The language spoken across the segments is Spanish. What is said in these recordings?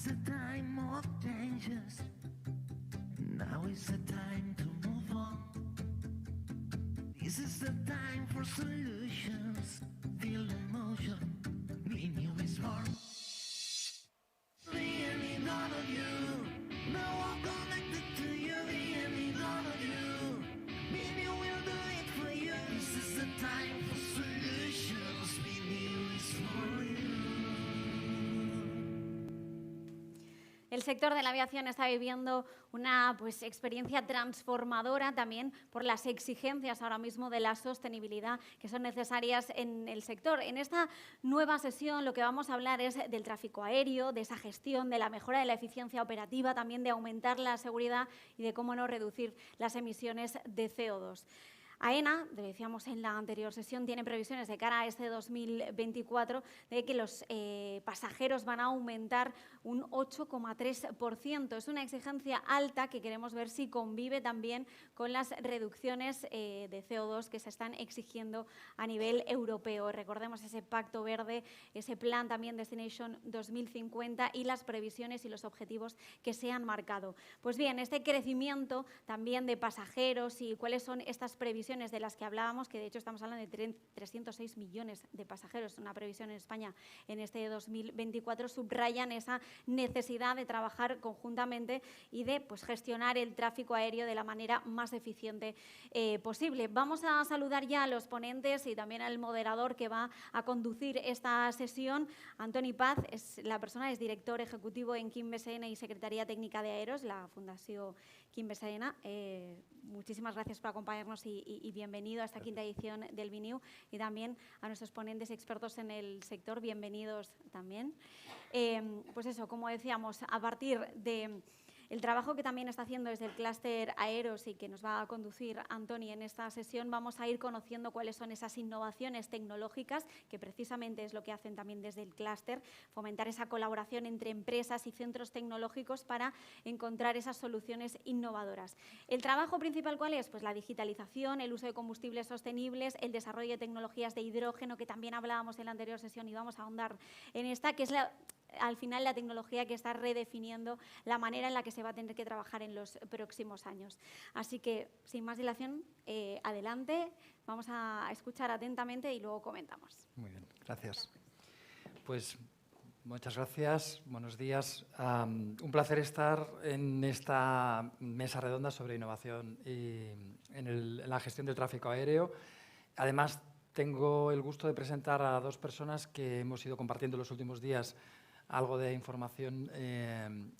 is a time of changes. Now is the time to move on. This is the time for solutions. Feel emotion. Be new is born. The any none of you. Now I'm connected to you. The any none of you. Be new will do it for you. This is the time for solutions. Be new is for you. El sector de la aviación está viviendo una experiencia transformadora también por las exigencias ahora mismo de la sostenibilidad que son necesarias en el sector. En esta nueva sesión lo que vamos a hablar es del tráfico aéreo, de esa gestión, de la mejora de la eficiencia operativa, también de aumentar la seguridad y de cómo no reducir las emisiones de CO2. AENA, lo decíamos en la anterior sesión, tiene previsiones de cara a este 2024 de que los pasajeros van a aumentar un 8,3%. Es una exigencia alta que queremos ver si convive también con las reducciones de CO2 que se están exigiendo a nivel europeo. Recordemos ese Pacto Verde, ese plan también Destination 2050 y las previsiones y los objetivos que se han marcado. Pues bien, este crecimiento también de pasajeros y cuáles son estas previsiones de las que hablábamos, que de hecho estamos hablando de 306 millones de pasajeros, una previsión en España en este 2024, subrayan esa necesidad de trabajar conjuntamente y de gestionar el tráfico aéreo de la manera más eficiente posible. Vamos a saludar ya a los ponentes y también al moderador que va a conducir esta sesión. Antoni Paz es director ejecutivo en Quim BSN y Secretaría Técnica de Aeros, la Fundació Quim BSN. Muchísimas gracias por acompañarnos y bienvenido a esta quinta edición del BNew, y también a nuestros ponentes expertos en el sector, bienvenidos también. Pues eso, como decíamos, a partir de el trabajo que también está haciendo desde el clúster Aeros y que nos va a conducir Antoni en esta sesión, vamos a ir conociendo cuáles son esas innovaciones tecnológicas, que precisamente es lo que hacen también desde el clúster, fomentar esa colaboración entre empresas y centros tecnológicos para encontrar esas soluciones innovadoras. ¿El trabajo principal cuál es? Pues la digitalización, el uso de combustibles sostenibles, el desarrollo de tecnologías de hidrógeno, que también hablábamos en la anterior sesión y vamos a ahondar en esta, que es al final la tecnología que está redefiniendo la manera en la que se va a tener que trabajar en los próximos años. Así que, sin más dilación, adelante, vamos a escuchar atentamente y luego comentamos. Muy bien, gracias. Pues muchas gracias, buenos días. Un placer estar en esta mesa redonda sobre innovación y en la gestión del tráfico aéreo. Además, tengo el gusto de presentar a dos personas que hemos ido compartiendo los últimos días algo de información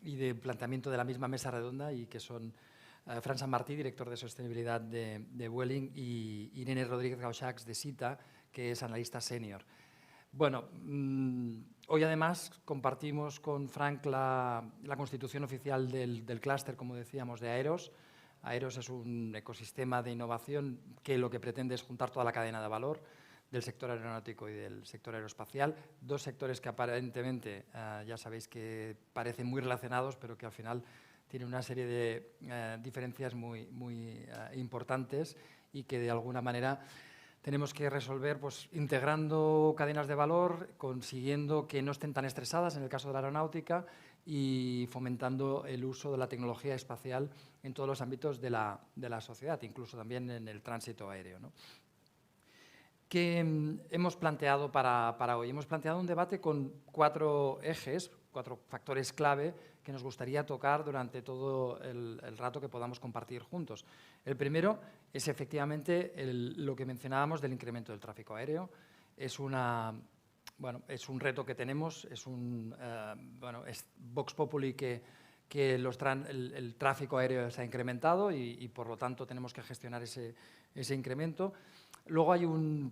y de planteamiento de la misma mesa redonda, y que son Fran Sanmartí, director de sostenibilidad de Vueling, y Irene Rodríguez Gauchax de SITA, que es analista senior. Bueno, hoy además compartimos con Frank la constitución oficial del clúster, como decíamos, de Aeros. Aeros es un ecosistema de innovación que lo que pretende es juntar toda la cadena de valor del sector aeronáutico y del sector aeroespacial, dos sectores que aparentemente ya sabéis que parecen muy relacionados, pero que al final tienen una serie de diferencias muy importantes y que de alguna manera tenemos que resolver integrando cadenas de valor, consiguiendo que no estén tan estresadas en el caso de la aeronáutica y fomentando el uso de la tecnología espacial en todos los ámbitos de la sociedad, incluso también en el tránsito aéreo, ¿no? ¿Qué hemos planteado para hoy? Hemos planteado un debate con 4 ejes, 4 factores clave que nos gustaría tocar durante todo el rato que podamos compartir juntos. El primero es efectivamente lo que mencionábamos del incremento del tráfico aéreo. Es un reto que tenemos, es Vox Populi que el tráfico aéreo se ha incrementado y por lo tanto tenemos que gestionar ese incremento. Luego hay un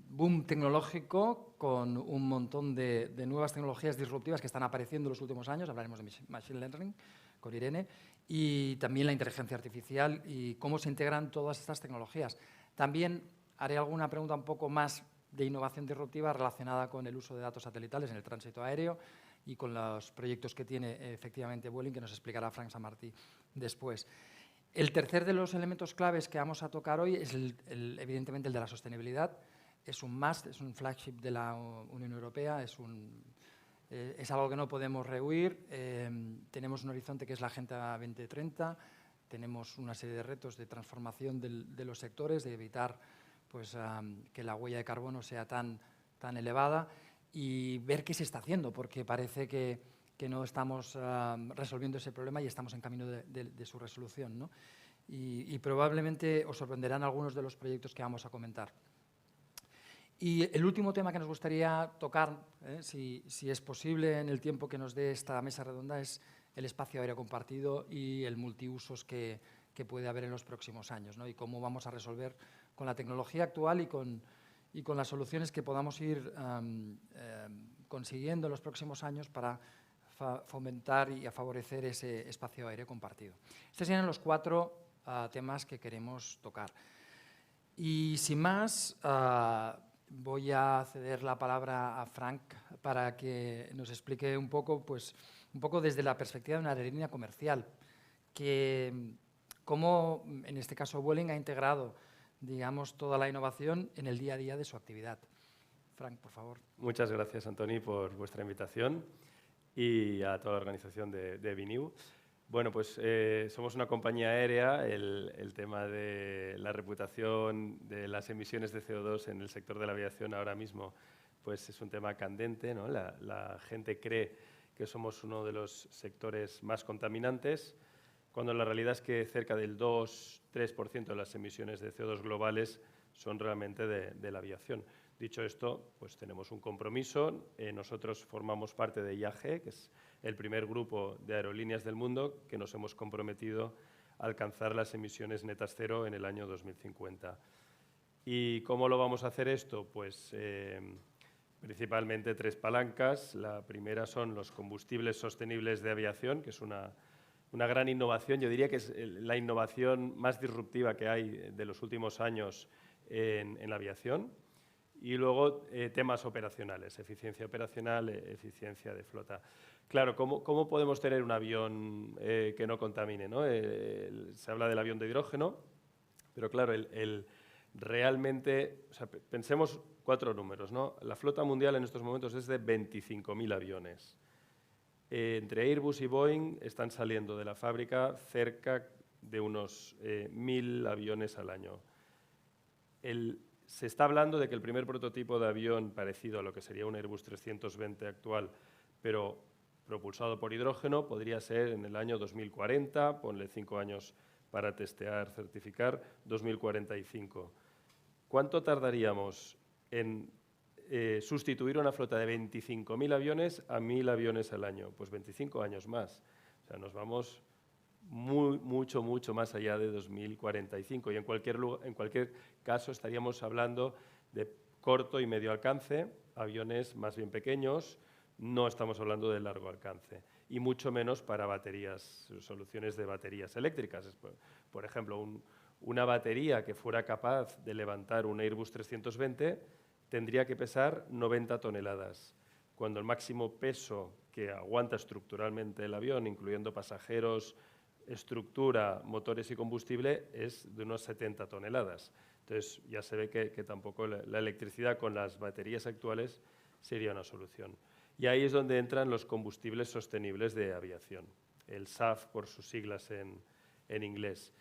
boom tecnológico con un montón de nuevas tecnologías disruptivas que están apareciendo en los últimos años. Hablaremos de Machine Learning con Irene, y también la inteligencia artificial y cómo se integran todas estas tecnologías. También haré alguna pregunta un poco más de innovación disruptiva relacionada con el uso de datos satelitales en el tránsito aéreo y con los proyectos que tiene efectivamente Vueling, que nos explicará Frank Sanmartí después. El tercer de los elementos claves que vamos a tocar hoy es evidentemente el de la sostenibilidad. Es un must, es un flagship de la Unión Europea, es Es algo que no podemos rehuir. Tenemos un horizonte que es la Agenda 2030. Tenemos una serie de retos de transformación de los sectores, de evitar pues, que la huella de carbono sea tan elevada y ver qué se está haciendo, porque parece que no estamos resolviendo ese problema y estamos en camino de su resolución, ¿no? Y probablemente os sorprenderán algunos de los proyectos que vamos a comentar. Y el último tema que nos gustaría tocar, si es posible en el tiempo que nos dé esta mesa redonda, es el espacio aéreo compartido y el multiusos que puede haber en los próximos años, ¿no? Y cómo vamos a resolver con la tecnología actual y con las soluciones que podamos ir consiguiendo en los próximos años para fomentar y a favorecer ese espacio aéreo compartido. Estos serían los 4 temas que queremos tocar. Y sin más, voy a ceder la palabra a Frank para que nos explique un poco desde la perspectiva de una aerolínea comercial, cómo, en este caso, Vueling ha integrado, digamos, toda la innovación en el día a día de su actividad. Frank, por favor. Muchas gracias, Antoni, por vuestra invitación y a toda la organización de Biniu. Bueno, pues somos una compañía aérea. El tema de la reputación de las emisiones de CO2 en el sector de la aviación ahora mismo pues es un tema candente, ¿no? La gente cree que somos uno de los sectores más contaminantes, cuando la realidad es que cerca del 2-3% de las emisiones de CO2 globales son realmente de la aviación. Dicho esto, pues tenemos un compromiso. Nosotros formamos parte de IAG, que es el primer grupo de aerolíneas del mundo que nos hemos comprometido a alcanzar las emisiones netas cero en el año 2050. ¿Y cómo lo vamos a hacer esto? Pues principalmente 3 palancas. La primera son los combustibles sostenibles de aviación, que es una gran innovación. Yo diría que es la innovación más disruptiva que hay de los últimos años en la aviación. Y luego temas operacionales, eficiencia operacional, eficiencia de flota. Claro, ¿cómo podemos tener un avión que no contamine, ¿no? Se habla del avión de hidrógeno, pero claro, realmente, o sea, pensemos 4 números, ¿no? La flota mundial en estos momentos es de 25.000 aviones. Entre Airbus y Boeing están saliendo de la fábrica cerca de unos 1.000 aviones al año. Se está hablando de que el primer prototipo de avión parecido a lo que sería un Airbus 320 actual, pero propulsado por hidrógeno, podría ser en el año 2040, ponle 5 años para testear, certificar, 2045. ¿Cuánto tardaríamos en sustituir una flota de 25.000 aviones a 1.000 aviones al año? Pues 25 años más. O sea, nos vamos mucho más allá de 2045 y en cualquier caso estaríamos hablando de corto y medio alcance, aviones más bien pequeños, no estamos hablando de largo alcance y mucho menos para baterías, soluciones de baterías eléctricas. Por ejemplo, una batería que fuera capaz de levantar un Airbus 320 tendría que pesar 90 toneladas, cuando el máximo peso que aguanta estructuralmente el avión, incluyendo pasajeros, estructura, motores y combustible, es de unos 70 toneladas. Entonces, ya se ve que tampoco la electricidad con las baterías actuales sería una solución. Y ahí es donde entran los combustibles sostenibles de aviación, el SAF por sus siglas en inglés.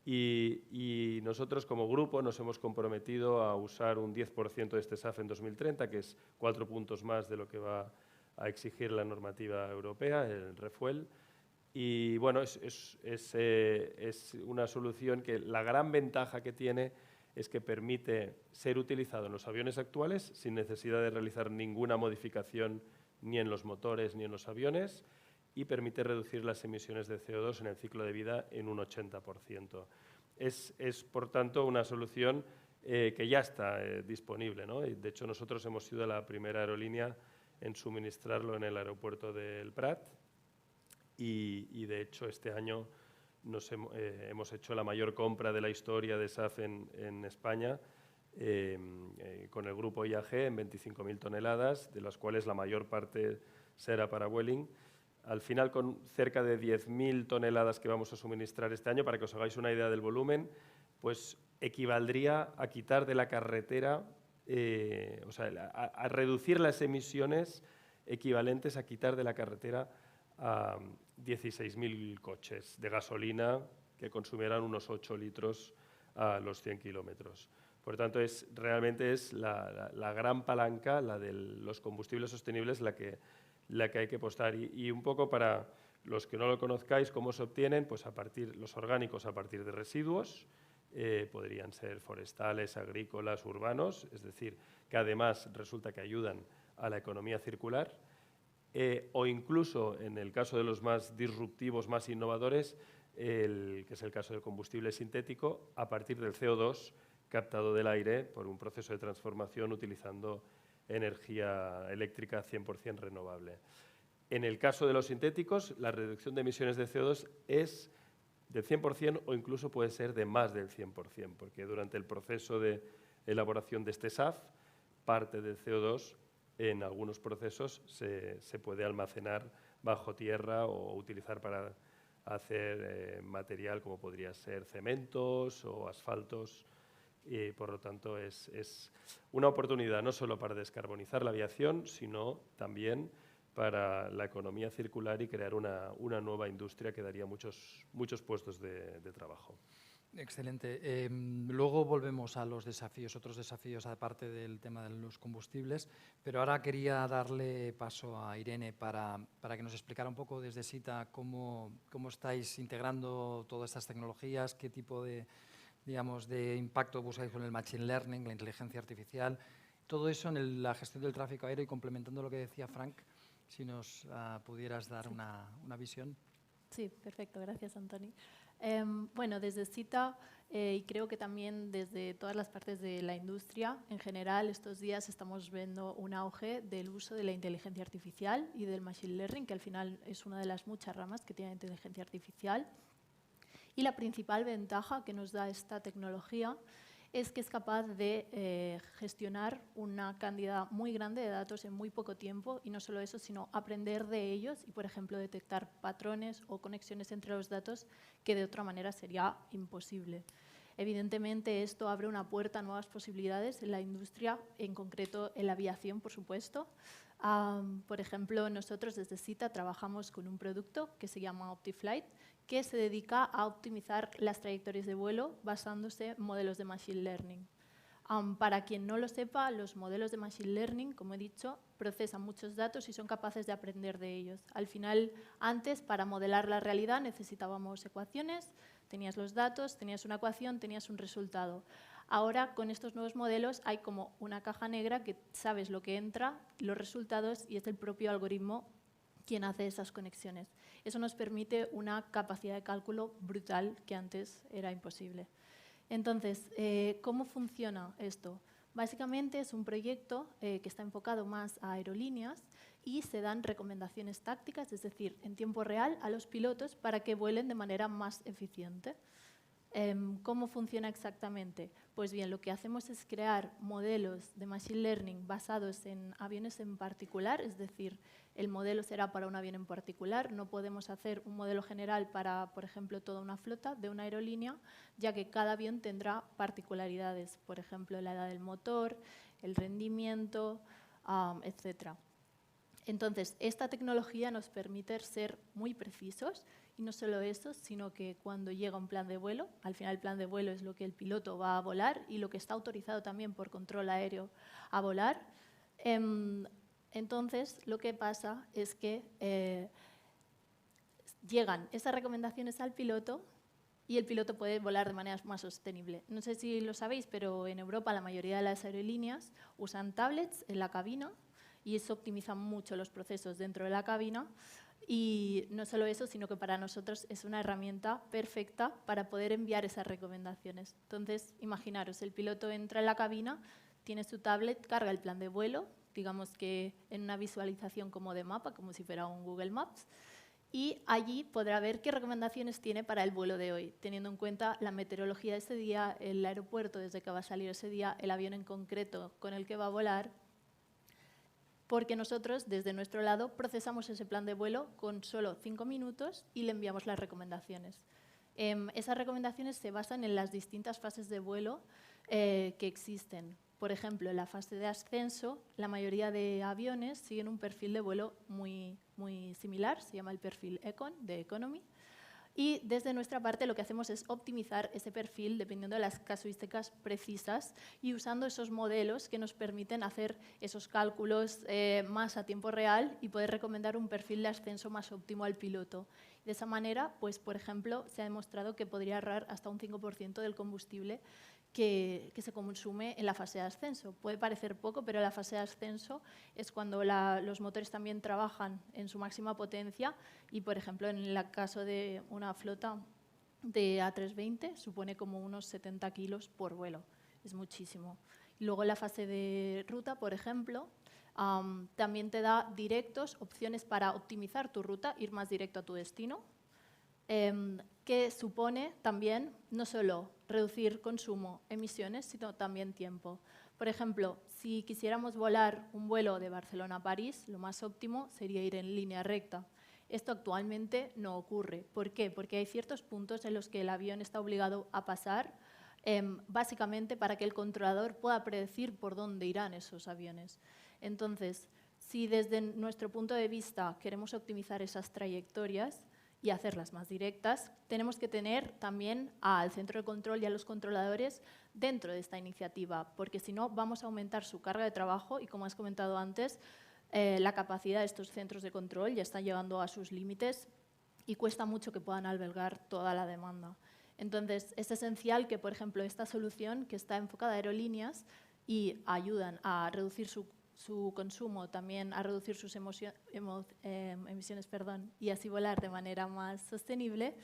Y nosotros como grupo nos hemos comprometido a usar un 10% de este SAF en 2030, que es 4 puntos más de lo que va a exigir la normativa europea, el ReFuel. Y bueno, es una solución que la gran ventaja que tiene es que permite ser utilizado en los aviones actuales sin necesidad de realizar ninguna modificación ni en los motores ni en los aviones y permite reducir las emisiones de CO2 en el ciclo de vida en un 80%. Es por tanto, una solución que ya está disponible, ¿no? Y de hecho, nosotros hemos sido la primera aerolínea en suministrarlo en el aeropuerto del Prat. Y de hecho, este año hemos hecho la mayor compra de la historia de SAF en España con el grupo IAG en 25.000 toneladas, de las cuales la mayor parte será para Vueling. Al final, con cerca de 10.000 toneladas que vamos a suministrar este año, para que os hagáis una idea del volumen, pues equivaldría a quitar de la carretera, o sea, a reducir las emisiones equivalentes a quitar de la carretera a 16.000 coches de gasolina que consumirán unos 8 litros a los 100 kilómetros. Por tanto, realmente es la gran palanca, la de los combustibles sostenibles, la que hay que apostar. Y un poco para los que no lo conozcáis, ¿cómo se obtienen? Pues los orgánicos a partir de residuos, podrían ser forestales, agrícolas, urbanos, es decir, que además resulta que ayudan a la economía circular, o incluso, en el caso de los más disruptivos, más innovadores, que es el caso del combustible sintético, a partir del CO2 captado del aire por un proceso de transformación utilizando energía eléctrica 100% renovable. En el caso de los sintéticos, la reducción de emisiones de CO2 es del 100% o incluso puede ser de más del 100%, porque durante el proceso de elaboración de este SAF, parte del CO2 en algunos procesos se puede almacenar bajo tierra o utilizar para hacer material como podría ser cementos o asfaltos. Y por lo tanto es una oportunidad no solo para descarbonizar la aviación, sino también para la economía circular y crear una nueva industria que daría muchos puestos de trabajo. Excelente. Luego volvemos a los desafíos, otros desafíos aparte del tema de los combustibles, pero ahora quería darle paso a Irene para que nos explicara un poco desde SITA cómo estáis integrando todas estas tecnologías, qué tipo de impacto buscáis con el machine learning, la inteligencia artificial, todo eso en la gestión del tráfico aéreo y complementando lo que decía Frank, si nos pudieras dar una visión. Sí, perfecto, gracias Antoni. Bueno, desde SITA y creo que también desde todas las partes de la industria, en general estos días estamos viendo un auge del uso de la inteligencia artificial y del machine learning, que al final es una de las muchas ramas que tiene la inteligencia artificial. Y la principal ventaja que nos da esta tecnología es que es capaz de gestionar una cantidad muy grande de datos en muy poco tiempo y no solo eso, sino aprender de ellos y, por ejemplo, detectar patrones o conexiones entre los datos que de otra manera sería imposible. Evidentemente, esto abre una puerta a nuevas posibilidades en la industria, en concreto en la aviación, por supuesto. Por ejemplo, nosotros desde SITA trabajamos con un producto que se llama OptiFlight, que se dedica a optimizar las trayectorias de vuelo basándose en modelos de Machine Learning. Para quien no lo sepa, los modelos de Machine Learning, como he dicho, procesan muchos datos y son capaces de aprender de ellos. Al final, antes, para modelar la realidad, necesitábamos ecuaciones, tenías los datos, tenías una ecuación, tenías un resultado. Ahora, con estos nuevos modelos, hay como una caja negra que sabes lo que entra, los resultados, y es el propio algoritmo quien hace esas conexiones. Eso nos permite una capacidad de cálculo brutal que antes era imposible. Entonces, ¿cómo funciona esto? Básicamente es un proyecto que está enfocado más a aerolíneas y se dan recomendaciones tácticas, es decir, en tiempo real a los pilotos para que vuelen de manera más eficiente. ¿Cómo funciona exactamente? Pues bien, lo que hacemos es crear modelos de Machine Learning basados en aviones en particular, es decir, el modelo será para un avión en particular. No podemos hacer un modelo general para, por ejemplo, toda una flota de una aerolínea, ya que cada avión tendrá particularidades, por ejemplo, la edad del motor, el rendimiento, etc. Entonces, esta tecnología nos permite ser muy precisos y no solo eso, sino que cuando llega un plan de vuelo, al final el plan de vuelo es lo que el piloto va a volar y lo que está autorizado también por control aéreo a volar. Entonces, lo que pasa es que llegan esas recomendaciones al piloto y el piloto puede volar de manera más sostenible. No sé si lo sabéis, pero en Europa la mayoría de las aerolíneas usan tablets en la cabina y eso optimiza mucho los procesos dentro de la cabina. Y no solo eso, sino que para nosotros es una herramienta perfecta para poder enviar esas recomendaciones. Entonces, imaginaros, el piloto entra en la cabina, tiene su tablet, carga el plan de vuelo, digamos que en una visualización como de mapa, como si fuera un Google Maps, y allí podrá ver qué recomendaciones tiene para el vuelo de hoy, teniendo en cuenta la meteorología de ese día, el aeropuerto desde que va a salir ese día, el avión en concreto con el que va a volar, porque nosotros, desde nuestro lado, procesamos ese plan de vuelo con solo 5 minutos y le enviamos las recomendaciones. Esas recomendaciones se basan en las distintas fases de vuelo que existen. Por ejemplo, en la fase de ascenso, la mayoría de aviones siguen un perfil de vuelo muy similar, se llama el perfil Econ, de Economy. Y desde nuestra parte lo que hacemos es optimizar ese perfil dependiendo de las casuísticas precisas y usando esos modelos que nos permiten hacer esos cálculos más a tiempo real y poder recomendar un perfil de ascenso más óptimo al piloto. De esa manera, pues, por ejemplo, se ha demostrado que podría ahorrar hasta un 5% del combustible que se consume en la fase de ascenso. Puede parecer poco, pero la fase de ascenso es cuando los motores también trabajan en su máxima potencia y, por ejemplo, en el caso de una flota de A320 supone como unos 70 kilos por vuelo. Es muchísimo. Y luego en la fase de ruta, por ejemplo, también te da directos, opciones para optimizar tu ruta, ir más directo a tu destino, que supone también no solo reducir consumo, emisiones, sino también tiempo. Por ejemplo, si quisiéramos volar un vuelo de Barcelona a París, lo más óptimo sería ir en línea recta. Esto actualmente no ocurre. ¿Por qué? Porque hay ciertos puntos en los que el avión está obligado a pasar, básicamente para que el controlador pueda predecir por dónde irán esos aviones. Entonces, si desde nuestro punto de vista queremos optimizar esas trayectorias y hacerlas más directas, tenemos que tener también al centro de control y a los controladores dentro de esta iniciativa, porque si no vamos a aumentar su carga de trabajo y, como has comentado antes, la capacidad de estos centros de control ya está llegando a sus límites y cuesta mucho que puedan albergar toda la demanda. Entonces, es esencial que, por ejemplo, esta solución que está enfocada a aerolíneas y ayudan a reducir su consumo, también a reducir sus emisiones, y así volar de manera más sostenible,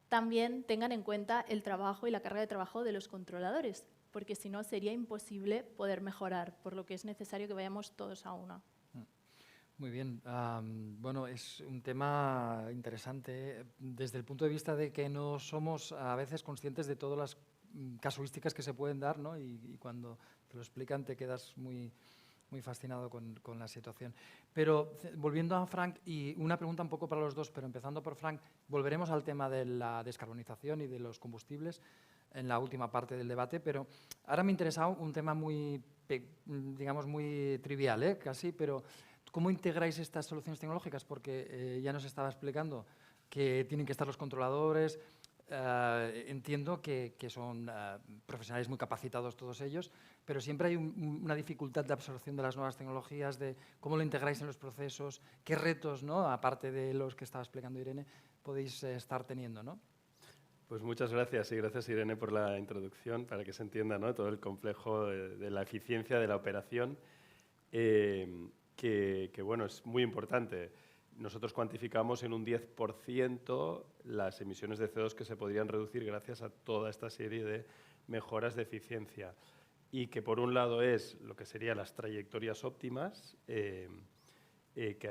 también tengan en cuenta el trabajo y la carga de trabajo de los controladores, porque si no sería imposible poder mejorar, por lo que es necesario que vayamos todos a una. Muy bien. Bueno, es un tema interesante desde el punto de vista de que no somos a veces conscientes de todas las casuísticas que se pueden dar, ¿no? Y cuando te lo explican te quedas muy fascinado con la situación. Pero volviendo a Frank, y una pregunta un poco para los dos, pero empezando por Frank, volveremos al tema de la descarbonización y de los combustibles en la última parte del debate, pero ahora me interesa un tema muy, digamos, muy trivial, casi, pero ¿cómo integráis estas soluciones tecnológicas? Porque ya nos estaba explicando que tienen que estar los controladores. Entiendo que son profesionales muy capacitados todos ellos, pero siempre hay una dificultad de absorción de las nuevas tecnologías, de cómo lo integráis en los procesos, qué retos, ¿no?, aparte de los que estaba explicando Irene, podéis estar teniendo, ¿no? Pues muchas gracias y gracias, Irene, por la introducción, para que se entienda, ¿no?, todo el complejo de la eficiencia de la operación, que bueno, es muy importante. Nosotros cuantificamos en un 10% las emisiones de CO2 que se podrían reducir gracias a toda esta serie de mejoras de eficiencia. Y que por un lado es lo que serían las trayectorias óptimas, que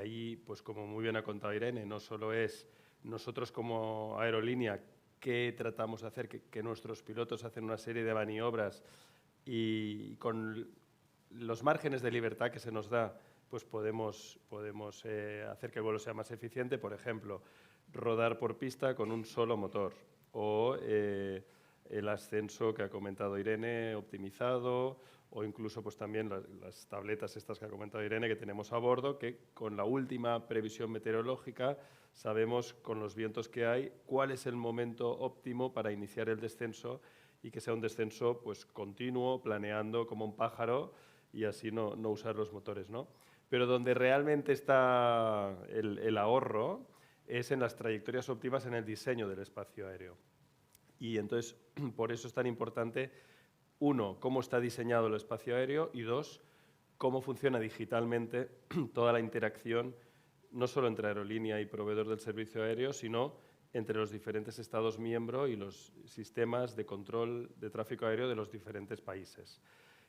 ahí, pues como muy bien ha contado Irene, no solo es nosotros como aerolínea que tratamos de hacer que nuestros pilotos hacen una serie de maniobras y con los márgenes de libertad que se nos da, pues podemos hacer que el vuelo sea más eficiente. Por ejemplo, rodar por pista con un solo motor o el ascenso que ha comentado Irene, optimizado, o incluso pues también las tabletas estas que ha comentado Irene que tenemos a bordo, que con la última previsión meteorológica sabemos con los vientos que hay cuál es el momento óptimo para iniciar el descenso y que sea un descenso pues continuo, planeando como un pájaro y así no usar los motores, ¿no? Pero donde realmente está el ahorro es en las trayectorias óptimas en el diseño del espacio aéreo. Y entonces, por eso es tan importante, uno, cómo está diseñado el espacio aéreo y dos, cómo funciona digitalmente toda la interacción, no solo entre aerolínea y proveedor del servicio aéreo, sino entre los diferentes Estados miembros y los sistemas de control de tráfico aéreo de los diferentes países.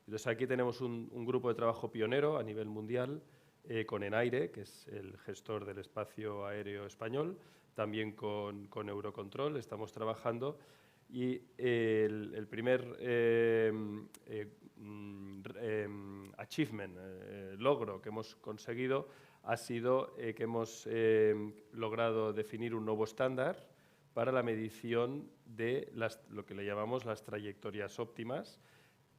Entonces, aquí tenemos un grupo de trabajo pionero a nivel mundial con ENAIRE, que es el gestor del espacio aéreo español, también con Eurocontrol estamos trabajando y el primer achievement, logro que hemos conseguido ha sido que hemos logrado definir un nuevo estándar para la medición de lo que le llamamos las trayectorias óptimas,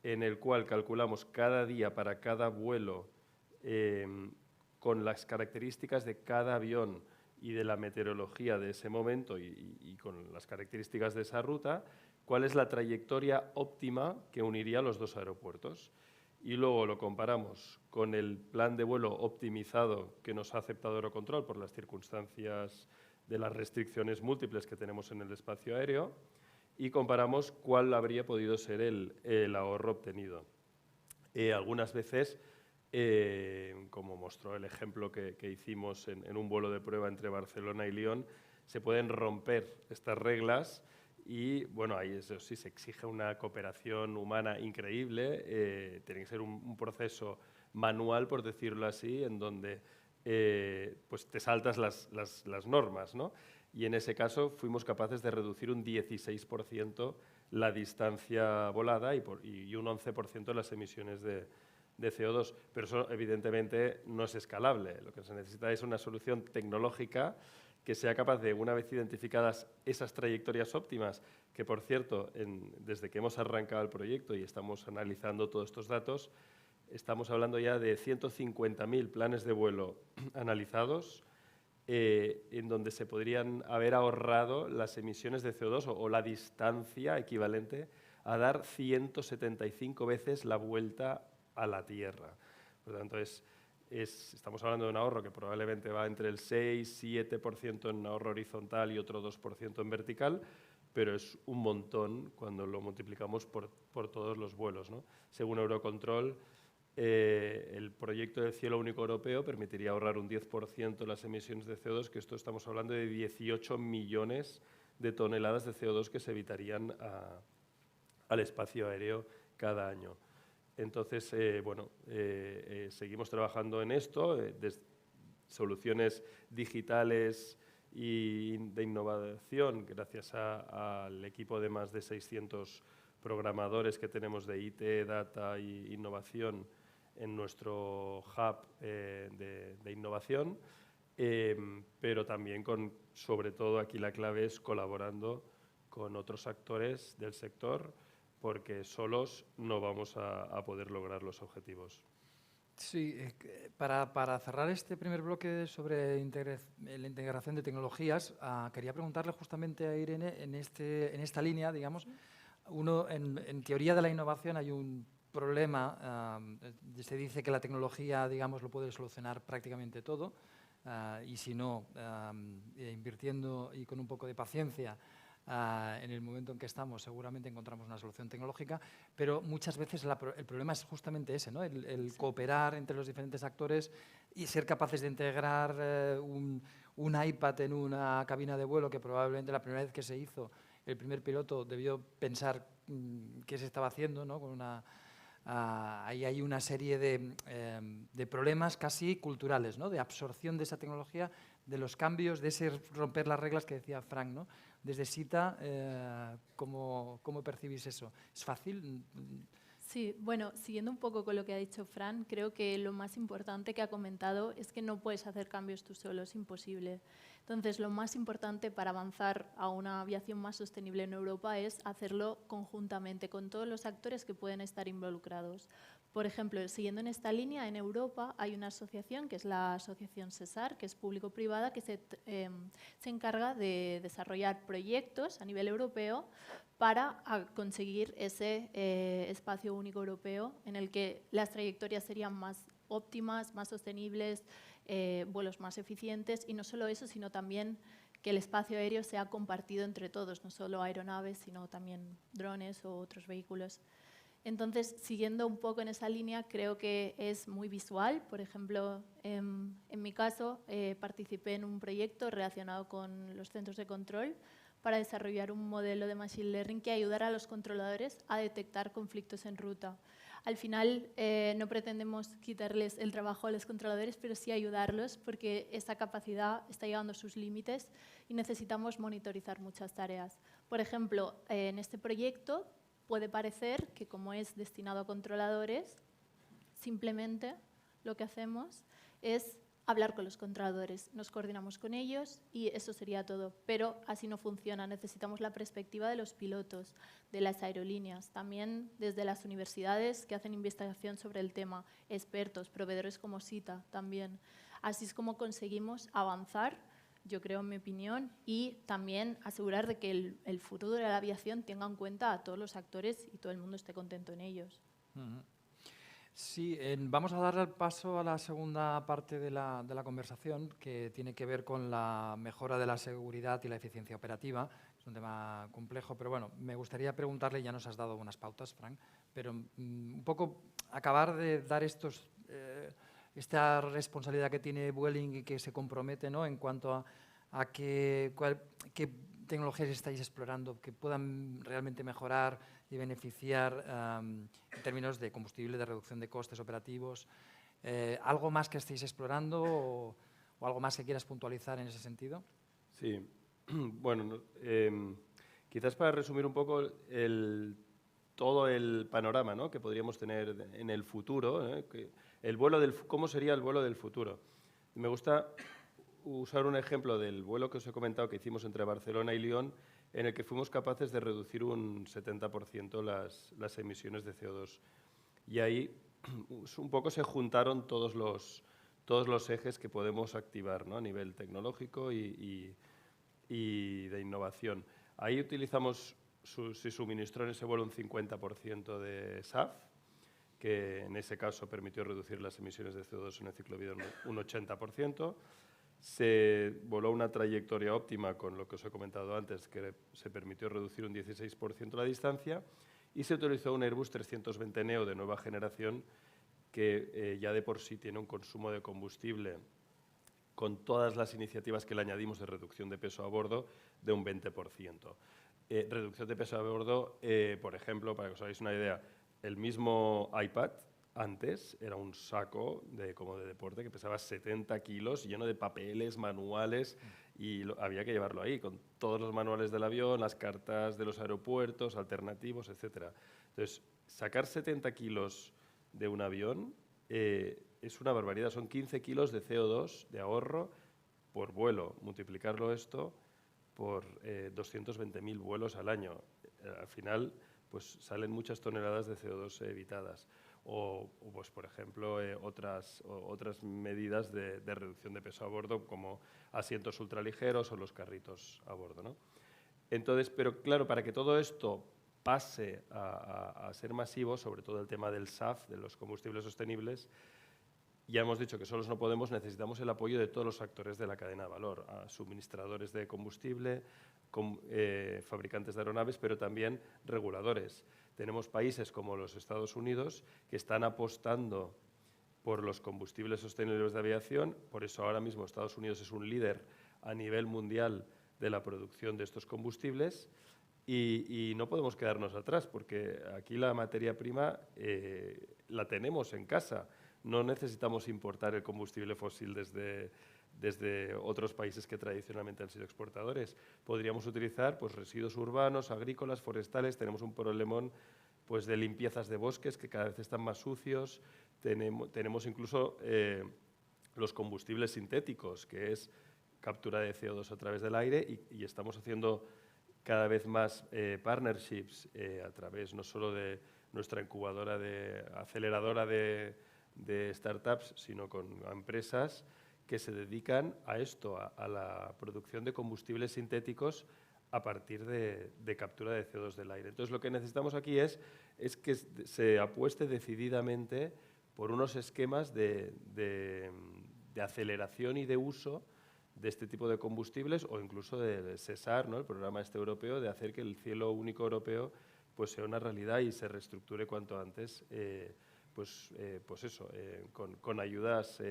en el cual calculamos cada día para cada vuelo con las características de cada avión y de la meteorología de ese momento y con las características de esa ruta, cuál es la trayectoria óptima que uniría los dos aeropuertos. Y luego lo comparamos con el plan de vuelo optimizado que nos ha aceptado Eurocontrol por las circunstancias de las restricciones múltiples que tenemos en el espacio aéreo y comparamos cuál habría podido ser el ahorro obtenido. Algunas veces, como mostró el ejemplo que hicimos en un vuelo de prueba entre Barcelona y Lyon, se pueden romper estas reglas y, bueno, ahí eso sí se exige una cooperación humana increíble, tiene que ser un proceso manual, por decirlo así, en donde pues te saltas las normas, ¿no? Y en ese caso fuimos capaces de reducir un 16% la distancia volada y un 11% las emisiones de CO2. Pero eso, evidentemente, no es escalable. Lo que se necesita es una solución tecnológica que sea capaz de, una vez identificadas esas trayectorias óptimas, que, por cierto, desde que hemos arrancado el proyecto y estamos analizando todos estos datos, estamos hablando ya de 150.000 planes de vuelo analizados, en donde se podrían haber ahorrado las emisiones de CO2 o la distancia equivalente a dar 175 veces la vuelta a la Tierra. Por lo tanto, estamos hablando de un ahorro que probablemente va entre el 6-7% en ahorro horizontal y otro 2% en vertical, pero es un montón cuando lo multiplicamos por todos los vuelos, ¿no? Según Eurocontrol, el proyecto del cielo único europeo permitiría ahorrar un 10% las emisiones de CO2, que esto estamos hablando de 18 millones de toneladas de CO2 que se evitarían al espacio aéreo cada año. Entonces, seguimos trabajando en esto, soluciones digitales y de innovación, gracias al equipo de más de 600 programadores que tenemos de IT, data e innovación en nuestro hub de innovación, pero también sobre todo aquí la clave es colaborando con otros actores del sector, porque solos no vamos a poder lograr los objetivos. Sí, para cerrar este primer bloque sobre la integración de tecnologías, quería preguntarle justamente a Irene en esta línea, digamos, en teoría de la innovación hay un problema, se dice que la tecnología, digamos, lo puede solucionar prácticamente todo, y si no, invirtiendo y con un poco de paciencia, en el momento en que estamos seguramente encontramos una solución tecnológica, pero muchas veces el problema es justamente ese, ¿no? El cooperar entre los diferentes actores y ser capaces de integrar un iPad en una cabina de vuelo, que probablemente la primera vez que se hizo, el primer piloto debió pensar qué se estaba haciendo, ¿no? Ahí hay una serie de problemas casi culturales, ¿no? De absorción de esa tecnología, de los cambios, de ese romper las reglas que decía Frank, ¿no? Desde SITA, ¿cómo percibís eso? ¿Es fácil? Sí, bueno, siguiendo un poco con lo que ha dicho Fran, creo que lo más importante que ha comentado es que no puedes hacer cambios tú solo, es imposible. Entonces, lo más importante para avanzar a una aviación más sostenible en Europa es hacerlo conjuntamente con todos los actores que pueden estar involucrados. Por ejemplo, siguiendo en esta línea, en Europa hay una asociación que es la Asociación SESAR, que es público-privada, que se encarga de desarrollar proyectos a nivel europeo para conseguir ese espacio único europeo en el que las trayectorias serían más óptimas, más sostenibles, vuelos más eficientes, y no solo eso, sino también que el espacio aéreo sea compartido entre todos, no solo aeronaves, sino también drones o otros vehículos. Entonces, siguiendo un poco en esa línea, creo que es muy visual. Por ejemplo, en mi caso, participé en un proyecto relacionado con los centros de control para desarrollar un modelo de Machine Learning que ayudara a los controladores a detectar conflictos en ruta. Al final, no pretendemos quitarles el trabajo a los controladores, pero sí ayudarlos, porque esta capacidad está llegando a sus límites y necesitamos monitorizar muchas tareas. Por ejemplo, en este proyecto puede parecer que, como es destinado a controladores, simplemente lo que hacemos es hablar con los controladores. Nos coordinamos con ellos y eso sería todo. Pero así no funciona. Necesitamos la perspectiva de los pilotos, de las aerolíneas, también desde las universidades que hacen investigación sobre el tema, expertos, proveedores como SITA también. Así es como conseguimos avanzar, yo creo, en mi opinión, y también asegurar de que el futuro de la aviación tenga en cuenta a todos los actores y todo el mundo esté contento en ellos. Sí, vamos a dar el paso a la segunda parte de la conversación, que tiene que ver con la mejora de la seguridad y la eficiencia operativa. Es un tema complejo, pero bueno, me gustaría preguntarle, ya nos has dado unas pautas, Frank, pero un poco acabar de dar esta responsabilidad que tiene Vueling y que se compromete, ¿no?, en cuanto a qué tecnologías estáis explorando que puedan realmente mejorar y beneficiar en términos de combustible, de reducción de costes operativos. ¿Algo más que estéis explorando o algo más que quieras puntualizar en ese sentido? Sí, bueno, quizás para resumir un poco todo el panorama, ¿no?, que podríamos tener en el futuro, ¿cómo sería el vuelo del futuro? Me gusta usar un ejemplo del vuelo que os he comentado que hicimos entre Barcelona y Lyon, en el que fuimos capaces de reducir un 70% las emisiones de CO2. Y ahí un poco se juntaron todos los ejes que podemos activar, ¿no?, a nivel tecnológico y de innovación. Ahí se suministró en ese vuelo un 50% de SAF, que en ese caso permitió reducir las emisiones de CO2 en el ciclo de vida un 80%. Se voló una trayectoria óptima con lo que os he comentado antes, que se permitió reducir un 16% la distancia, y se utilizó un Airbus 320 Neo de nueva generación que ya de por sí tiene un consumo de combustible, con todas las iniciativas que le añadimos de reducción de peso a bordo, de un 20%. Reducción de peso a bordo, por ejemplo, para que os hagáis una idea, el mismo iPad antes era un saco como de deporte que pesaba 70 kilos, lleno de papeles, manuales, y había que llevarlo ahí, con todos los manuales del avión, las cartas de los aeropuertos, alternativos, etc. Entonces, sacar 70 kilos de un avión es una barbaridad, son 15 kilos de CO2 de ahorro por vuelo. Multiplicarlo esto por 220.000 vuelos al año. Al final, pues salen muchas toneladas de CO2 evitadas. O pues, por ejemplo, otras medidas de reducción de peso a bordo, como asientos ultraligeros o los carritos a bordo, ¿no? Entonces, pero claro, para que todo esto pase a ser masivo, sobre todo el tema del SAF, de los combustibles sostenibles, ya hemos dicho que solos no podemos, necesitamos el apoyo de todos los actores de la cadena de valor, a suministradores de combustible, fabricantes de aeronaves, pero también reguladores. Tenemos países como los Estados Unidos que están apostando por los combustibles sostenibles de aviación, por eso ahora mismo Estados Unidos es un líder a nivel mundial de la producción de estos combustibles, y no podemos quedarnos atrás, porque aquí la materia prima la tenemos en casa. No necesitamos importar el combustible fósil desde otros países que tradicionalmente han sido exportadores. Podríamos utilizar pues, residuos urbanos, agrícolas, forestales. Tenemos un problemón pues, de limpiezas de bosques que cada vez están más sucios. Tenemos incluso los combustibles sintéticos, que es captura de CO2 a través del aire, y estamos haciendo cada vez más partnerships a través no solo de nuestra incubadora aceleradora de startups, sino con empresas que se dedican a esto, a la producción de combustibles sintéticos a partir de captura de CO2 del aire. Entonces, lo que necesitamos aquí es que se apueste decididamente por unos esquemas de aceleración y de uso de este tipo de combustibles, o incluso del SESAR, ¿no?, el programa europeo, de hacer que el cielo único europeo pues, sea una realidad y se reestructure cuanto antes, con ayudas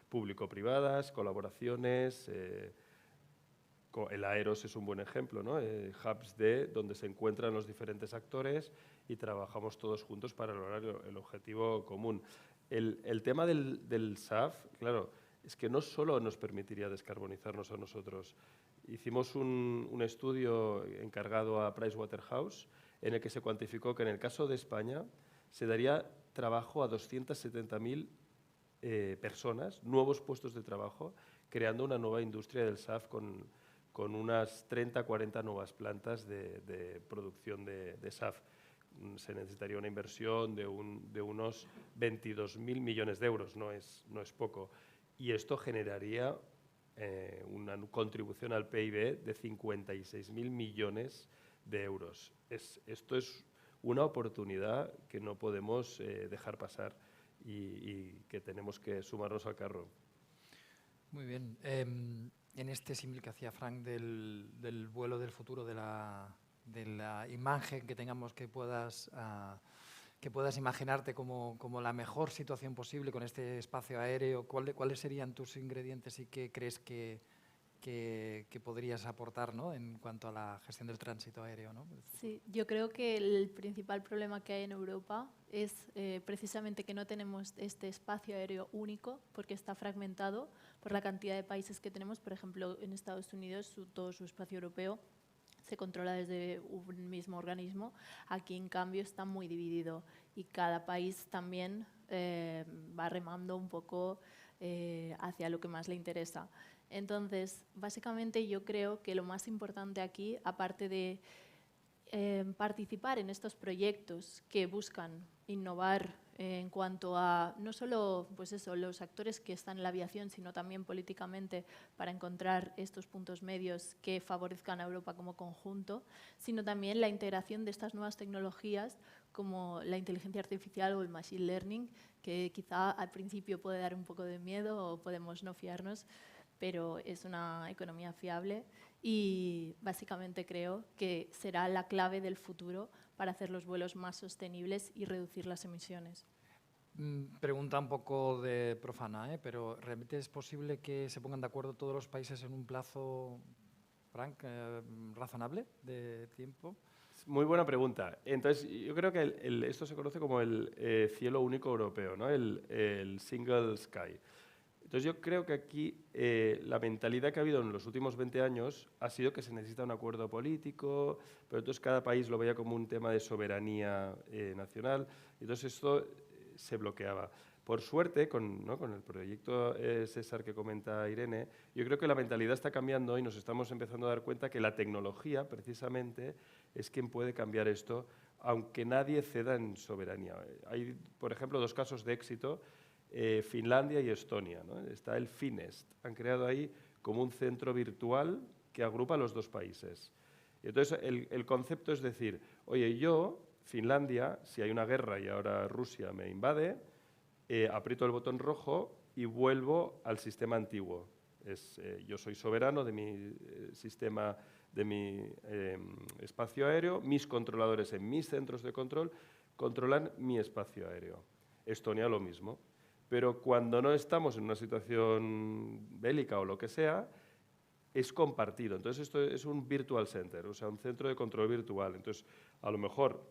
público-privadas, colaboraciones. El Aeros es un buen ejemplo, ¿no? Hubs donde se encuentran los diferentes actores y trabajamos todos juntos para lograr el objetivo común. El tema del SAF, claro, es que no solo nos permitiría descarbonizarnos a nosotros. Hicimos un estudio encargado a Pricewaterhouse en el que se cuantificó que en el caso de España se daría trabajo a 270.000 personas, nuevos puestos de trabajo, creando una nueva industria del SAF con unas 30-40 nuevas plantas de producción de SAF. Se necesitaría una inversión de unos 22.000 millones de euros, no es poco. Y esto generaría una contribución al PIB de 56.000 millones de euros. Esto es una oportunidad que no podemos dejar pasar y que tenemos que sumarnos al carro. Muy bien. En este símil que hacía Frank del vuelo del futuro, de la imagen que tengamos, que puedas imaginarte como la mejor situación posible con este espacio aéreo, ¿cuáles serían tus ingredientes y qué crees que podrías aportar, ¿no?, en cuanto a la gestión del tránsito aéreo, ¿no? Sí, yo creo que el principal problema que hay en Europa es precisamente que no tenemos este espacio aéreo único, porque está fragmentado por la cantidad de países que tenemos. Por ejemplo, en Estados Unidos todo su espacio europeo se controla desde un mismo organismo. Aquí, en cambio, está muy dividido y cada país también va remando un poco hacia lo que más le interesa. Entonces, básicamente yo creo que lo más importante aquí, aparte de participar en estos proyectos que buscan innovar en cuanto a no solo pues eso, los actores que están en la aviación, sino también políticamente para encontrar estos puntos medios que favorezcan a Europa como conjunto, sino también la integración de estas nuevas tecnologías como la inteligencia artificial o el machine learning, que quizá al principio puede dar un poco de miedo o podemos no fiarnos, pero es una economía fiable y básicamente creo que será la clave del futuro para hacer los vuelos más sostenibles y reducir las emisiones. Pregunta un poco de profana, pero ¿realmente es posible que se pongan de acuerdo todos los países en un plazo, Frank, razonable de tiempo? Muy buena pregunta. Entonces, yo creo que esto se conoce como el cielo único europeo, ¿no? El Single Sky. Entonces, yo creo que aquí la mentalidad que ha habido en los últimos 20 años ha sido que se necesita un acuerdo político, pero entonces cada país lo veía como un tema de soberanía nacional. Entonces, esto se bloqueaba. Por suerte, con el proyecto César que comenta Irene, yo creo que la mentalidad está cambiando y nos estamos empezando a dar cuenta que la tecnología, precisamente, es quien puede cambiar esto, aunque nadie ceda en soberanía. Hay, por ejemplo, 2 casos de éxito, Finlandia y Estonia, ¿no? Está el Finest. Han creado ahí como un centro virtual que agrupa a los 2 países. Y entonces, el concepto es decir, oye, yo, Finlandia, si hay una guerra y ahora Rusia me invade, aprieto el botón rojo y vuelvo al sistema antiguo. Yo soy soberano de mi sistema, de mi espacio aéreo, mis controladores en mis centros de control controlan mi espacio aéreo. Estonia lo mismo. Pero cuando no estamos en una situación bélica o lo que sea, es compartido. Entonces, esto es un virtual center, o sea, un centro de control virtual. Entonces, a lo mejor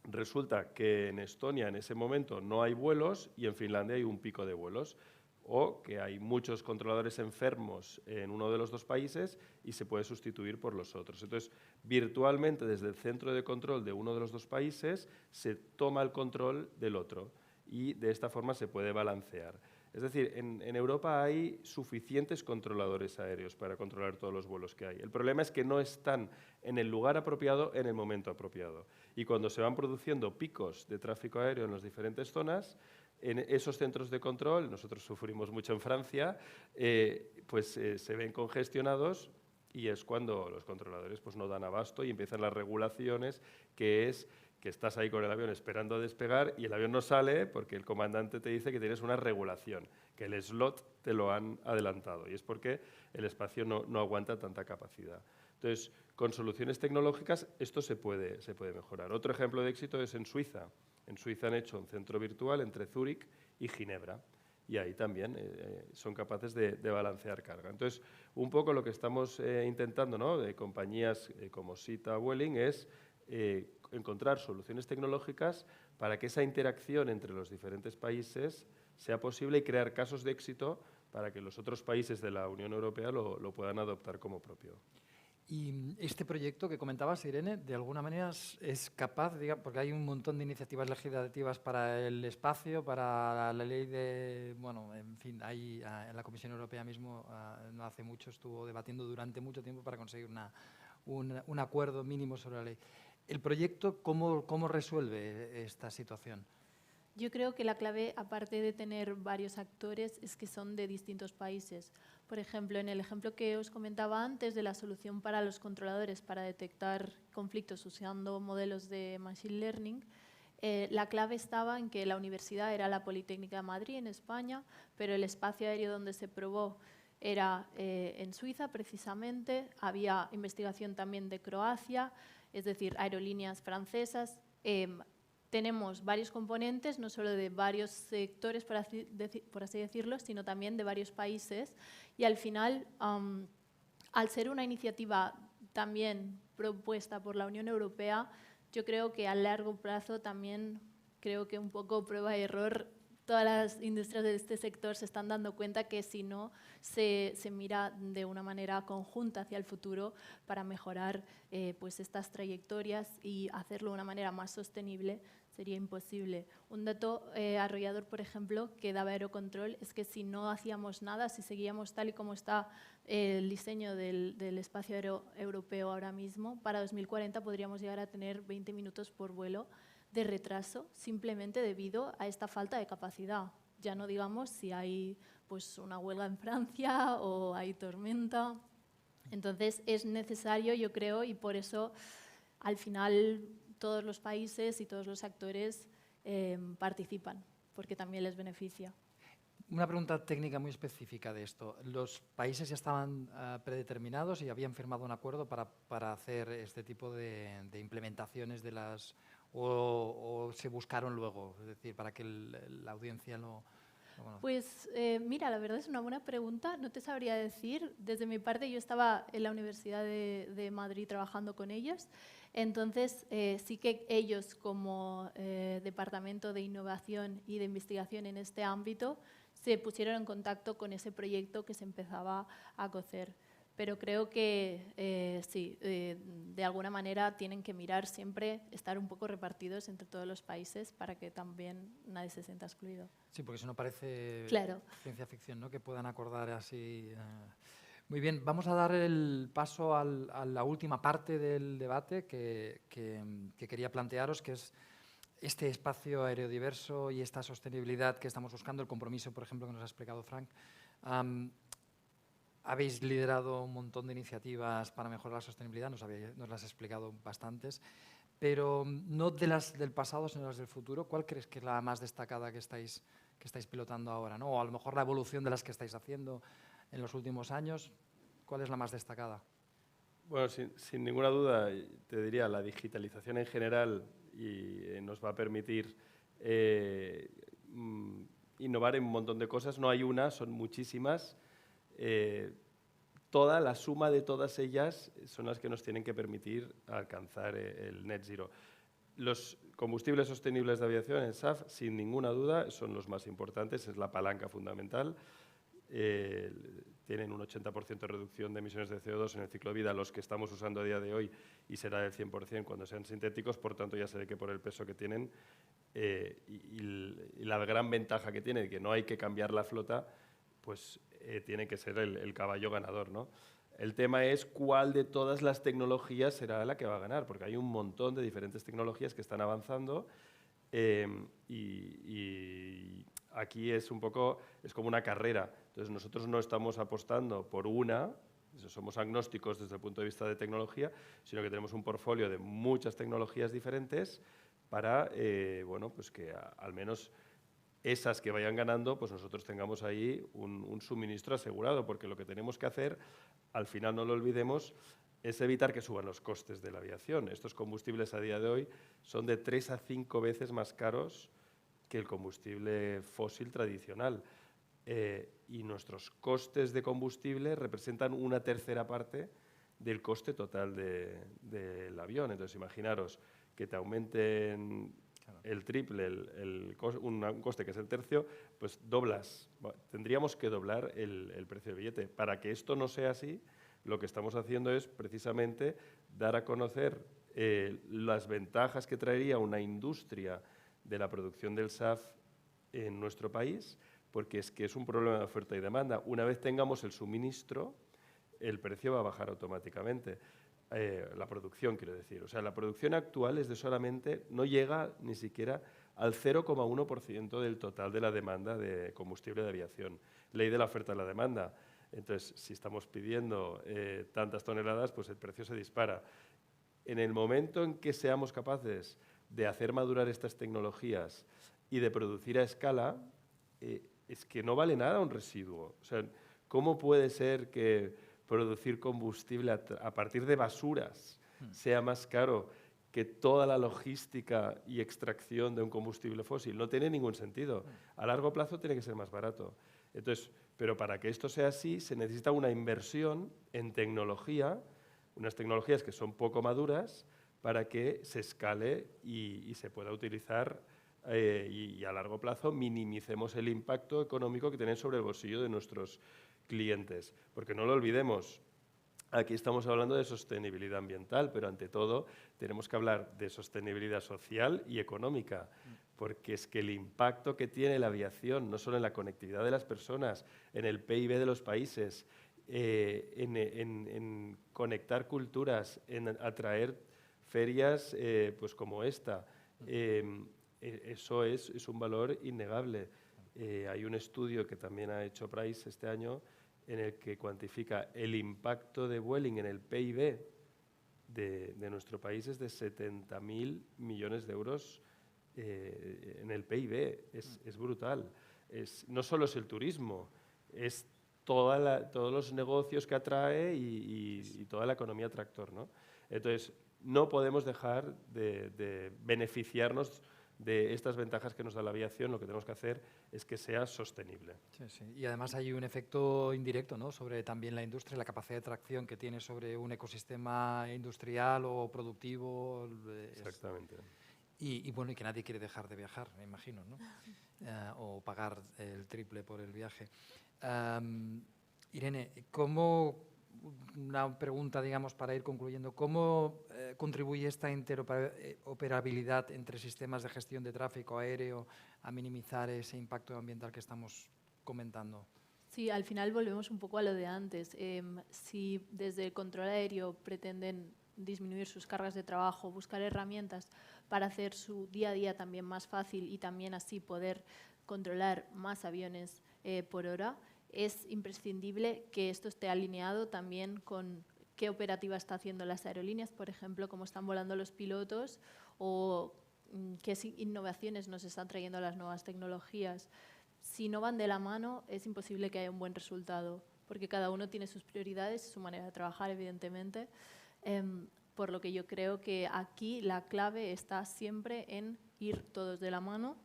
resulta que en Estonia en ese momento no hay vuelos y en Finlandia hay un pico de vuelos, o que hay muchos controladores enfermos en uno de los 2 países y se puede sustituir por los otros. Entonces, virtualmente desde el centro de control de uno de los 2 países se toma el control del otro y de esta forma se puede balancear. Es decir, en Europa hay suficientes controladores aéreos para controlar todos los vuelos que hay. El problema es que no están en el lugar apropiado en el momento apropiado. Y cuando se van produciendo picos de tráfico aéreo en las diferentes zonas, en esos centros de control, nosotros sufrimos mucho en Francia, se ven congestionados y es cuando los controladores pues, no dan abasto y empiezan las regulaciones, que es que estás ahí con el avión esperando a despegar y el avión no sale porque el comandante te dice que tienes una regulación, que el slot te lo han adelantado y es porque el espacio no aguanta tanta capacidad. Entonces, con soluciones tecnológicas esto se puede mejorar. Otro ejemplo de éxito es en Suiza. En Suiza han hecho un centro virtual entre Zúrich y Ginebra y ahí también son capaces de balancear carga. Entonces, un poco lo que estamos intentando, ¿no?, de compañías como SITA, Vueling, es encontrar soluciones tecnológicas para que esa interacción entre los diferentes países sea posible y crear casos de éxito para que los otros países de la Unión Europea lo puedan adoptar como propio. Y este proyecto que comentabas, Irene, de alguna manera es capaz, porque hay un montón de iniciativas legislativas para el espacio, para la ley de, bueno, en fin, hay, en la Comisión Europea mismo no hace mucho estuvo debatiendo durante mucho tiempo para conseguir un acuerdo mínimo sobre la ley. ¿El proyecto cómo resuelve esta situación? Yo creo que la clave, aparte de tener varios actores, es que son de distintos países. Por ejemplo, en el ejemplo que os comentaba antes de la solución para los controladores para detectar conflictos usando modelos de Machine Learning, la clave estaba en que la universidad era la Politécnica de Madrid, en España, pero el espacio aéreo donde se probó era en Suiza, precisamente. Había investigación también de Croacia, es decir, aerolíneas francesas. Tenemos varios componentes, no solo de varios sectores, por así decirlo, sino también de varios países. Y al final, al ser una iniciativa también propuesta por la Unión Europea, yo creo que a largo plazo también, creo que un poco prueba y error, todas las industrias de este sector se están dando cuenta que si no se mira de una manera conjunta hacia el futuro para mejorar pues estas trayectorias y hacerlo de una manera más sostenible, sería imposible. Un dato arrollador, por ejemplo, que daba Aerocontrol es que si no hacíamos nada, si seguíamos tal y como está el diseño del espacio aéreo europeo ahora mismo, para 2040 podríamos llegar a tener 20 minutos por vuelo de retraso simplemente debido a esta falta de capacidad. Ya no digamos si hay pues, una huelga en Francia o hay tormenta. Entonces es necesario, yo creo, y por eso al final todos los países y todos los actores participan, porque también les beneficia. Una pregunta técnica muy específica de esto. ¿Los países ya estaban predeterminados y habían firmado un acuerdo para hacer este tipo de implementaciones de las... O se buscaron luego, es decir, para que la audiencia lo conozca? Pues mira, la verdad es una buena pregunta, no te sabría decir. Desde mi parte yo estaba en la Universidad de Madrid trabajando con ellos, entonces sí que ellos como Departamento de Innovación y de Investigación en este ámbito se pusieron en contacto con ese proyecto que se empezaba a cocer. Pero creo que sí, de alguna manera tienen que mirar siempre, estar un poco repartidos entre todos los países para que también nadie se sienta excluido. Sí, porque eso no parece claro. Ciencia ficción, ¿no? Que puedan acordar así. Muy bien, vamos a dar el paso a la última parte del debate que quería plantearos, que es este espacio aerodiverso y esta sostenibilidad que estamos buscando, el compromiso, por ejemplo, que nos ha explicado Frank. Habéis liderado un montón de iniciativas para mejorar la sostenibilidad, nos las has explicado bastantes, pero no de las del pasado, sino las del futuro. ¿Cuál crees que es la más destacada que estáis pilotando ahora, ¿no? O a lo mejor la evolución de las que estáis haciendo en los últimos años, ¿cuál es la más destacada? Bueno, sin ninguna duda, te diría, la digitalización en general y nos va a permitir innovar en un montón de cosas. No hay una, son muchísimas. Toda la suma de todas ellas son las que nos tienen que permitir alcanzar el net zero. Los combustibles sostenibles de aviación en SAF, sin ninguna duda, son los más importantes, es la palanca fundamental. Tienen un 80% de reducción de emisiones de CO2 en el ciclo de vida, los que estamos usando a día de hoy, y será del 100% cuando sean sintéticos, por tanto ya se ve que por el peso que tienen y la gran ventaja que tiene, que no hay que cambiar la flota, pues tiene que ser el caballo ganador, ¿no? El tema es cuál de todas las tecnologías será la que va a ganar, porque hay un montón de diferentes tecnologías que están avanzando y aquí es como una carrera. Entonces nosotros no estamos apostando por una, somos agnósticos desde el punto de vista de tecnología, sino que tenemos un portfolio de muchas tecnologías diferentes para bueno, pues que al menos esas que vayan ganando, pues nosotros tengamos ahí un suministro asegurado, porque lo que tenemos que hacer, al final no lo olvidemos, es evitar que suban los costes de la aviación. Estos combustibles a día de hoy son de 3 a 5 veces más caros que el combustible fósil tradicional. Y nuestros costes de combustible representan una tercera parte del coste total del avión. Entonces, imaginaros que te aumenten el triple, un coste que es el tercio, pues tendríamos que doblar el precio del billete. Para que esto no sea así, lo que estamos haciendo es precisamente dar a conocer las ventajas que traería una industria de la producción del SAF en nuestro país, porque es que es un problema de oferta y demanda. Una vez tengamos el suministro, el precio va a bajar automáticamente. La producción, quiero decir. O sea, la producción actual es de solamente, no llega ni siquiera al 0,1% del total de la demanda de combustible de aviación. Ley de la oferta y la demanda. Entonces, si estamos pidiendo tantas toneladas, pues el precio se dispara. En el momento en que seamos capaces de hacer madurar estas tecnologías y de producir a escala, es que no vale nada un residuo. O sea, ¿cómo puede ser que producir combustible a partir de basuras sea más caro que toda la logística y extracción de un combustible fósil? No tiene ningún sentido. A largo plazo tiene que ser más barato. Entonces, pero para que esto sea así, se necesita una inversión en tecnología, unas tecnologías que son poco maduras, para que se escale y se pueda utilizar y a largo plazo minimicemos el impacto económico que tienen sobre el bolsillo de nuestros clientes. Porque no lo olvidemos, aquí estamos hablando de sostenibilidad ambiental, pero ante todo tenemos que hablar de sostenibilidad social y económica, porque es que el impacto que tiene la aviación, no solo en la conectividad de las personas, en el PIB de los países, en conectar culturas, en atraer ferias pues como esta, eso es un valor innegable. Hay un estudio que también ha hecho Price este año en el que cuantifica el impacto de Vueling en el PIB de nuestro país es de 70.000 millones de euros en el PIB. Es brutal. No solo es el turismo, es todos los negocios que atrae y toda la economía tractor, ¿no? Entonces, no podemos dejar de beneficiarnos de estas ventajas que nos da la aviación. Lo que tenemos que hacer es que sea sostenible. Sí, sí. Y además hay un efecto indirecto, ¿no?, sobre también la industria, la capacidad de tracción que tiene sobre un ecosistema industrial o productivo. Exactamente. Y bueno, y que nadie quiere dejar de viajar, me imagino, ¿no? O pagar el triple por el viaje. Irene, una pregunta, digamos, para ir concluyendo. ¿Cómo contribuye esta interoperabilidad entre sistemas de gestión de tráfico aéreo a minimizar ese impacto ambiental que estamos comentando? Sí, al final volvemos un poco a lo de antes. Si desde el control aéreo pretenden disminuir sus cargas de trabajo, buscar herramientas para hacer su día a día también más fácil y también así poder controlar más aviones por hora, es imprescindible que esto esté alineado también con qué operativa está haciendo las aerolíneas, por ejemplo, cómo están volando los pilotos o qué innovaciones nos están trayendo las nuevas tecnologías. Si no van de la mano, es imposible que haya un buen resultado, porque cada uno tiene sus prioridades y su manera de trabajar, evidentemente. Por lo que yo creo que aquí la clave está siempre en ir todos de la mano,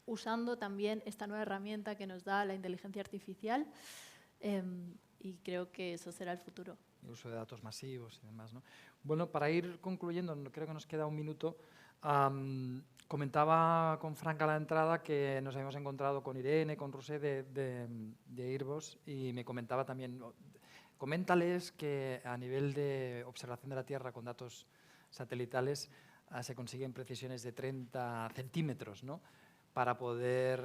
usando también esta nueva herramienta que nos da la inteligencia artificial, y creo que eso será el futuro. El uso de datos masivos y demás, ¿no? Bueno, para ir concluyendo, creo que nos queda un minuto. Comentaba con Frank a la entrada que nos habíamos encontrado con Irene, con Roser de Airbus, y me comentaba también, coméntales que a nivel de observación de la Tierra con datos satelitales se consiguen precisiones de 30 centímetros, ¿no?, para poder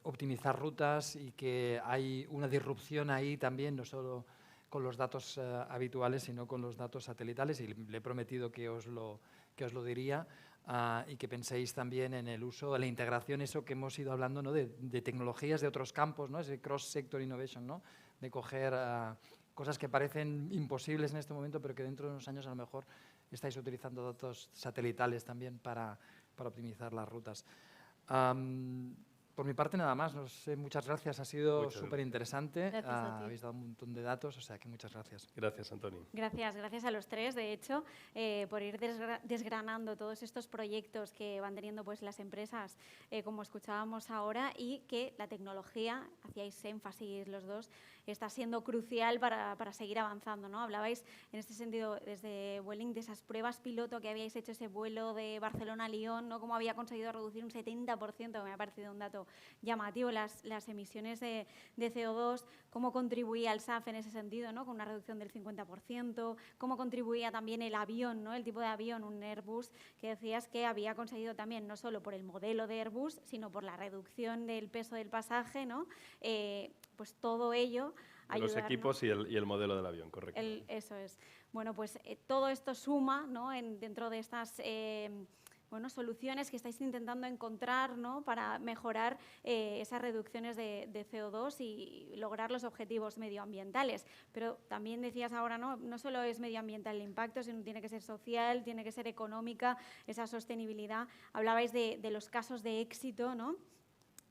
optimizar rutas, y que hay una disrupción ahí también, no solo con los datos habituales, sino con los datos satelitales, y le he prometido que os lo diría, y que penséis también en el uso, en la integración, eso que hemos ido hablando, ¿no?, de tecnologías de otros campos, ¿no?, ese cross-sector innovation, ¿no?, de coger cosas que parecen imposibles en este momento, pero que dentro de unos años a lo mejor estáis utilizando datos satelitales también para optimizar las rutas. Por mi parte nada más, no sé, muchas gracias, ha sido súper interesante, habéis dado un montón de datos, o sea que muchas gracias. Gracias, Antoni. Gracias a los tres, de hecho, por ir desgranando todos estos proyectos que van teniendo pues las empresas, como escuchábamos ahora, y que la tecnología, hacíais énfasis los dos, está siendo crucial para seguir avanzando, ¿no? Hablabais en este sentido desde Vueling de esas pruebas piloto que habíais hecho, ese vuelo de Barcelona a Lyon, ¿no? Cómo había conseguido reducir un 70%, que me ha parecido un dato llamativo, las emisiones de CO2, cómo contribuía el SAF en ese sentido, ¿no? Con una reducción del 50%, cómo contribuía también el avión, ¿no? El tipo de avión, un Airbus, que decías que había conseguido también, no solo por el modelo de Airbus, sino por la reducción del peso del pasaje, ¿no? Pues todo ello ayudar, los equipos, ¿no? y el modelo del avión, correcto. Eso es. Bueno, pues todo esto suma, ¿no? Dentro de estas soluciones que estáis intentando encontrar, ¿no? Para mejorar esas reducciones de CO2 y lograr los objetivos medioambientales. Pero también decías ahora, no solo es medioambiental el impacto, sino tiene que ser social, tiene que ser económica, esa sostenibilidad. Hablabais de los casos de éxito, ¿no?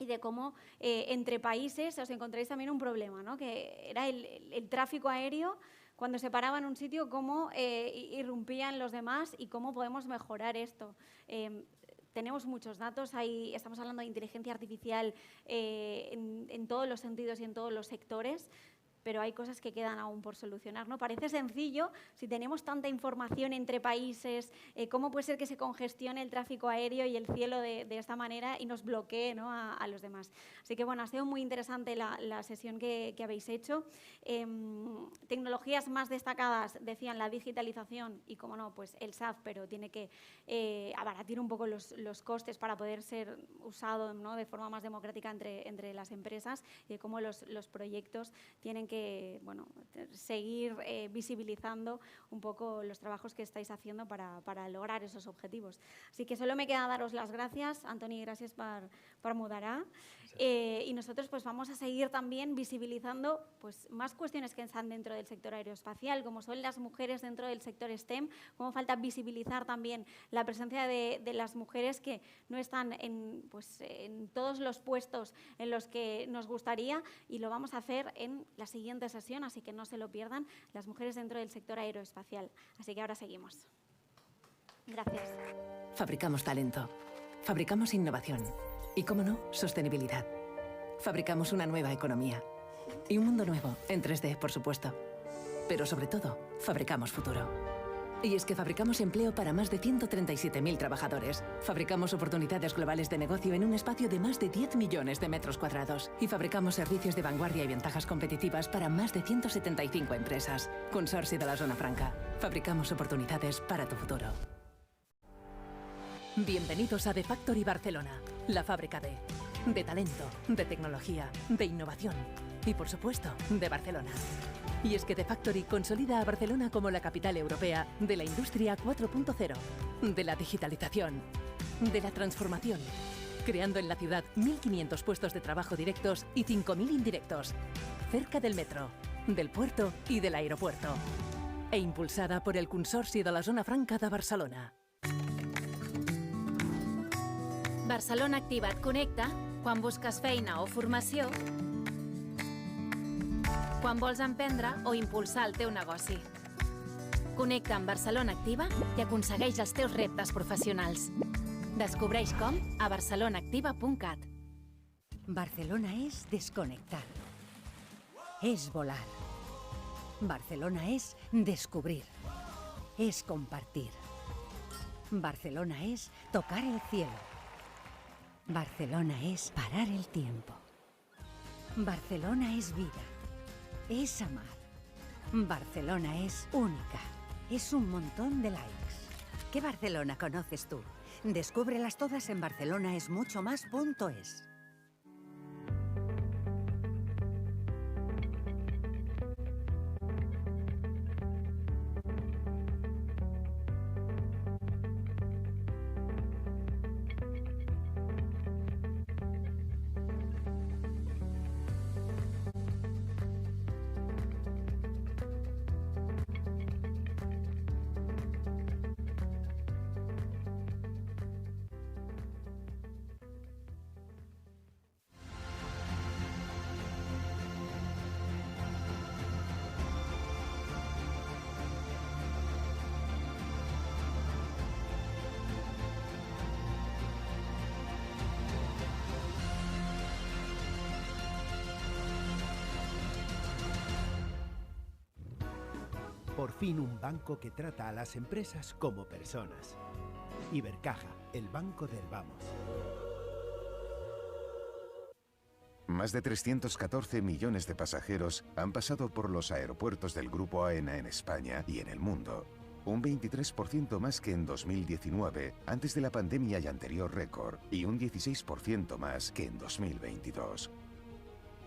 Y de cómo entre países os encontráis también un problema, ¿no? Que era el tráfico aéreo. Cuando se paraba en un sitio, cómo irrumpían los demás y cómo podemos mejorar esto. Tenemos muchos datos, estamos hablando de inteligencia artificial en todos los sentidos y en todos los sectores, pero hay cosas que quedan aún por solucionar, ¿no? Parece sencillo, si tenemos tanta información entre países, ¿cómo puede ser que se congestione el tráfico aéreo y el cielo de esta manera y nos bloquee, ¿no? a los demás? Así que, bueno, ha sido muy interesante la sesión que habéis hecho. Tecnologías más destacadas, decían la digitalización y, como no, pues el SAF, pero tiene que abaratir un poco los costes para poder ser usado, ¿no? De forma más democrática entre las empresas, y de cómo los proyectos tienen que seguir visibilizando un poco los trabajos que estáis haciendo para lograr esos objetivos. Así que solo me queda daros las gracias. Antoni, gracias por moderar. Y nosotros pues vamos a seguir también visibilizando pues más cuestiones que están dentro del sector aeroespacial, como son las mujeres dentro del sector STEM, cómo falta visibilizar también la presencia de las mujeres que no están en todos los puestos en los que nos gustaría, y lo vamos a hacer en la siguiente sesión, así que no se lo pierdan, las mujeres dentro del sector aeroespacial. Así que ahora seguimos. Gracias. Fabricamos talento, fabricamos innovación y, cómo no, sostenibilidad. Fabricamos una nueva economía y un mundo nuevo, en 3D, por supuesto. Pero sobre todo, fabricamos futuro. Y es que fabricamos empleo para más de 137.000 trabajadores. Fabricamos oportunidades globales de negocio en un espacio de más de 10 millones de metros cuadrados. Y fabricamos servicios de vanguardia y ventajas competitivas para más de 175 empresas. Consorcio de la Zona Franca. Fabricamos oportunidades para tu futuro. Bienvenidos a The Factory Barcelona, la fábrica de talento, de tecnología, de innovación y, por supuesto, de Barcelona. Y es que The Factory consolida a Barcelona como la capital europea de la industria 4.0, de la digitalización, de la transformación, creando en la ciudad 1.500 puestos de trabajo directos y 5.000 indirectos, cerca del metro, del puerto y del aeropuerto, e impulsada por el Consorci de la Zona Franca de Barcelona. Barcelona Activa et connecta quan busques feina o formació, quan vols emprendre o impulsar el teu negoci. Connecta amb Barcelona Activa i aconsegueix els teus reptes professionals. Descobreix com a barcelonaactiva.cat. Barcelona es desconectar. Es volar. Barcelona es descubrir. Es compartir. Barcelona es tocar el cielo. Barcelona es parar el tiempo. Barcelona es vida. Es amar. Barcelona es única. Es un montón de likes. ¿Qué Barcelona conoces tú? Descúbrelas todas en barcelonaesmuchomás.es. Por fin un banco que trata a las empresas como personas. Ibercaja, el banco del vamos. Más de 314 millones de pasajeros han pasado por los aeropuertos del Grupo AENA en España y en el mundo. Un 23% más que en 2019, antes de la pandemia y anterior récord, y un 16% más que en 2022.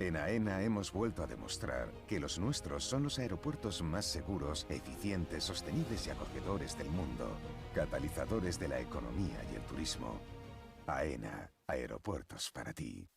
En AENA hemos vuelto a demostrar que los nuestros son los aeropuertos más seguros, eficientes, sostenibles y acogedores del mundo, catalizadores de la economía y el turismo. AENA, aeropuertos para ti.